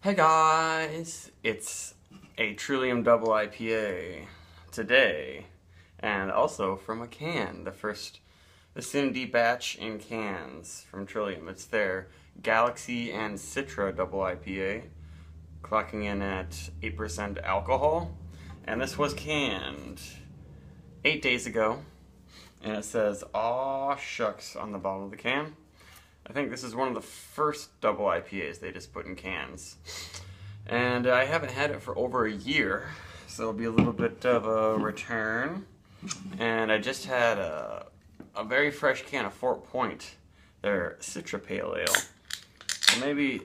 Hey guys, it's a Trillium double IPA today, and also from a can, the first Vicinity batch in cans from Trillium. It's their Galaxy and Citra double IPA, clocking in at 8% alcohol, and this was canned 8 days ago, and it says "Aw shucks" on the bottom of the can. I think this is one of the first double IPAs they just put in cans. And I haven't had it for over a year, so it'll be a little bit of a return. And I just had a very fresh can of Fort Point, their Citra Pale Ale. So maybe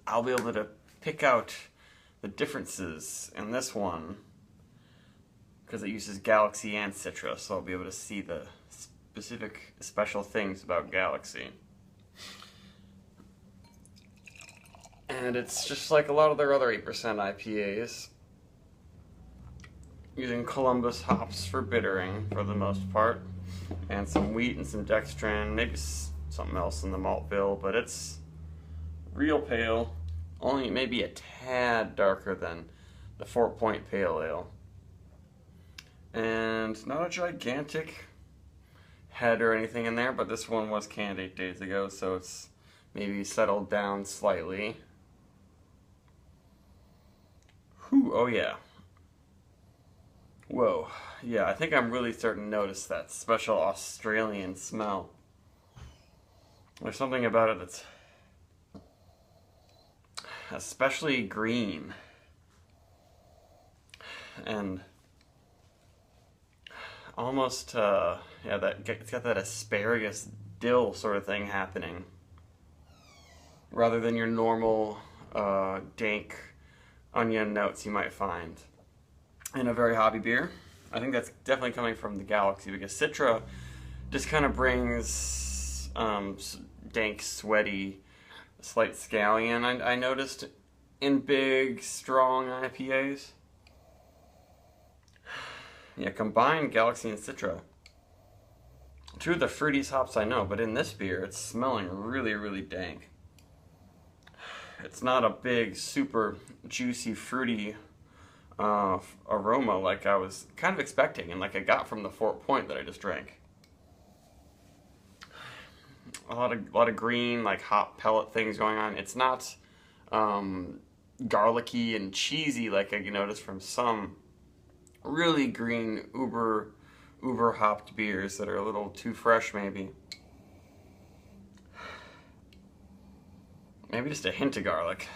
I'll be able to pick out the differences in this one, because it uses Galaxy and Citra, so I'll be able to see the specific special things about Galaxy. And it's just like a lot of their other 8% IPAs, using Columbus hops for bittering for the most part, and some wheat and some dextrin, maybe something else in the malt bill, but it's real pale, only maybe a tad darker than the Fort Point Pale Ale. And not a gigantic head or anything in there, but this one was canned 8 days ago, so it's maybe settled down slightly. Whew, oh yeah. Whoa. Yeah, I think I'm really starting to notice that special Australian smell. There's something about it that's especially green. And almost, yeah, it's got that asparagus dill sort of thing happening, rather than your normal dank onion notes you might find in a very hoppy beer. I think that's definitely coming from the Galaxy, because Citra just kind of brings dank, sweaty, slight scallion, I noticed, in big, strong IPAs. Yeah, combine Galaxy and Citra. Two of the fruitiest hops I know, but in this beer, it's smelling really, really dank. It's not a big, super juicy, fruity aroma like I was kind of expecting, and like I got from the Fort Point that I just drank. A lot of green, like hop pellet things going on. It's not garlicky and cheesy like I noticed from some really green, uber hopped beers that are a little too fresh, maybe. Maybe just a hint of garlic.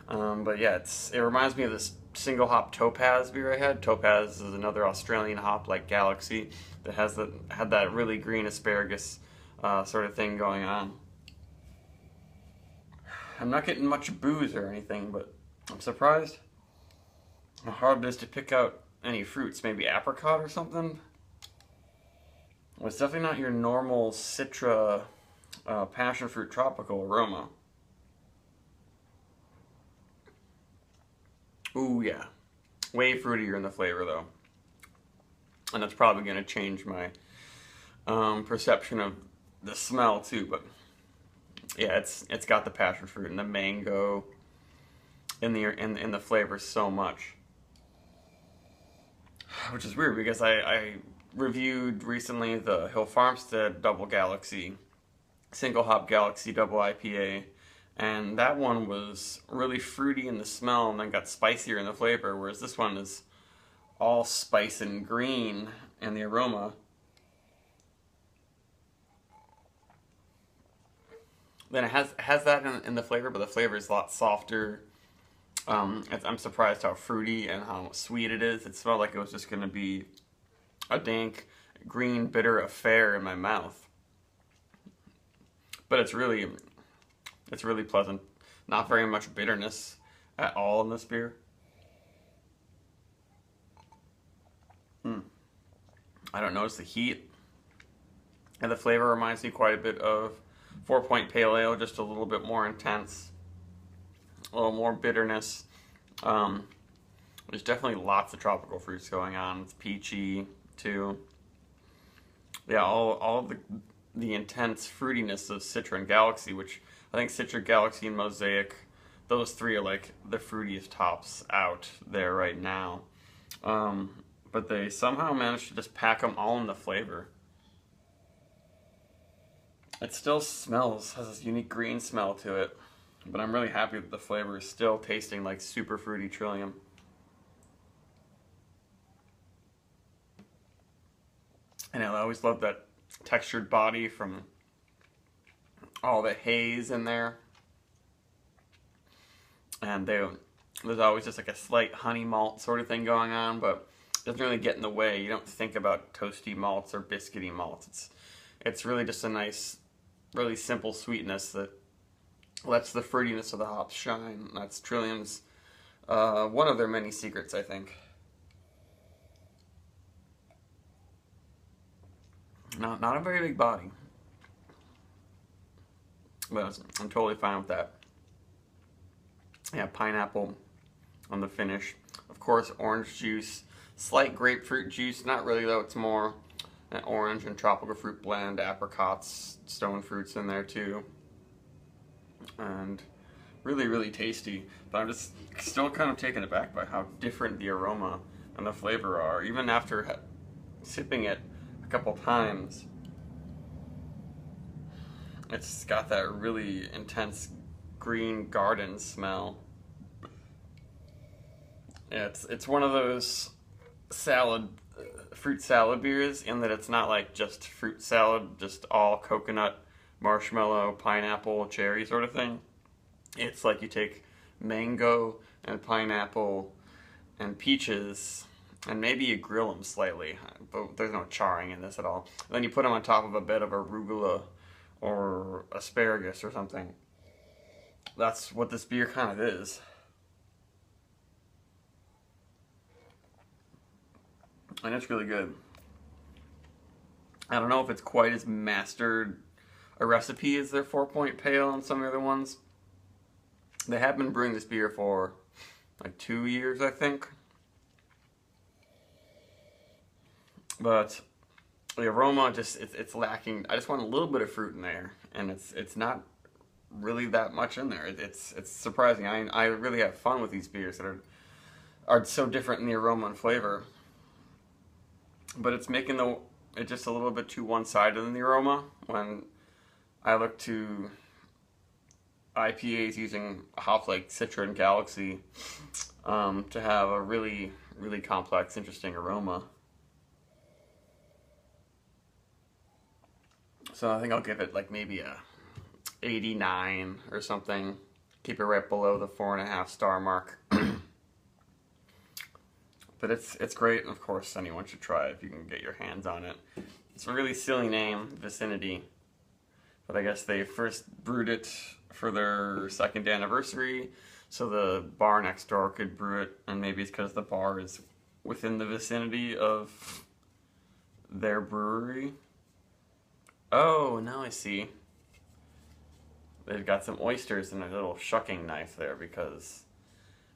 But yeah, it reminds me of this single hop Topaz beer I had. Topaz is another Australian hop like Galaxy that had that really green asparagus sort of thing going on. I'm not getting much booze or anything, but I'm surprised how hard it is to pick out any fruits. Maybe apricot or something. Well, it's definitely not your normal Citra passion fruit tropical aroma. Ooh yeah, way fruitier in the flavor though, and that's probably going to change my perception of the smell too. But yeah, it's got the passion fruit and the mango in the flavor so much, which is weird because I reviewed recently the Hill Farmstead Double Galaxy, Single Hop Galaxy Double IPA, and that one was really fruity in the smell and then got spicier in the flavor, whereas this one is all spice and green in the aroma. Then it has that in the flavor, but the flavor is a lot softer. I'm surprised how fruity and how sweet it is. It smelled like it was just going to be a dank, green, bitter affair in my mouth. But it's really pleasant. Not very much bitterness at all in this beer. I don't notice the heat. And the flavor reminds me quite a bit of Fort Point Pale Ale, just a little bit more intense. A little more bitterness. There's definitely lots of tropical fruits going on. It's peachy too. Yeah, all of the the intense fruitiness of Citra and Galaxy, which I think Citra, Galaxy, and Mosaic, those three are like the fruitiest tops out there right now. But they somehow managed to just pack them all in the flavor. It still smells, has this unique green smell to it, but I'm really happy that the flavor is still tasting like super fruity Trillium. And I always love that textured body from all the haze in there. And there's always just like a slight honey malt sort of thing going on, but it doesn't really get in the way. You don't think about toasty malts or biscuity malts. It's really just a nice, really simple sweetness that lets the fruitiness of the hops shine. That's Trillium's, one of their many secrets, I think. Not a very big body, but I'm totally fine with that. Yeah, pineapple on the finish. Of course, orange juice, slight grapefruit juice, not really though, it's more an orange and tropical fruit blend, apricots, stone fruits in there too. And really, really tasty. But I'm just still kind of taken aback by how different the aroma and the flavor are, even after sipping it a couple times. It's got that really intense green garden smell. Yeah, it's one of those fruit salad beers in that it's not like just fruit salad, just all coconut, marshmallow, pineapple, cherry sort of thing. It's like you take mango and pineapple and peaches and maybe you grill them slightly, but there's no charring in this at all. And then you put them on top of a bit of arugula or asparagus or something. That's what this beer kind of is. And it's really good. I don't know if it's quite as mastered a recipe as their 4-Point Pale and some of the other ones. They have been brewing this beer for like 2 years, I think. But the aroma just, it's lacking. I just want a little bit of fruit in there, and it's not really that much in there. It's surprising. I really have fun with these beers that are so different in the aroma and flavor. But it's making it just a little bit too one-sided in the aroma when I look to IPAs using hops like Citra and Galaxy to have a really, really complex, interesting aroma. So I think I'll give it like maybe a 89 or something. Keep it right below the 4.5 star mark. But it's great, and of course anyone should try it if you can get your hands on it. It's a really silly name, Vicinity. But I guess they first brewed it for their 2nd anniversary, so the bar next door could brew it, and maybe it's because the bar is within the vicinity of their brewery. Oh, now I see. They've got some oysters and a little shucking knife there because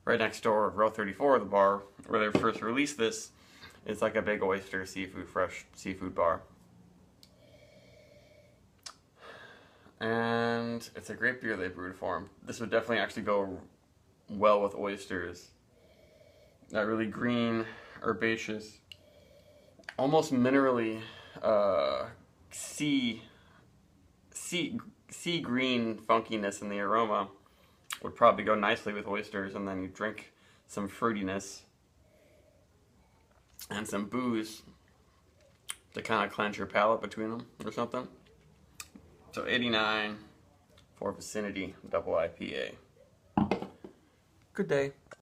right next door, row 34, the bar where they first released this, is like a big oyster fresh seafood bar. And it's a great beer they brewed for them. This would definitely actually go well with oysters. That really green, herbaceous, almost minerally, sea green funkiness in the aroma would probably go nicely with oysters, and then you drink some fruitiness and some booze to kind of cleanse your palate between them or something. So 89 for Vicinity Double IPA. Good day.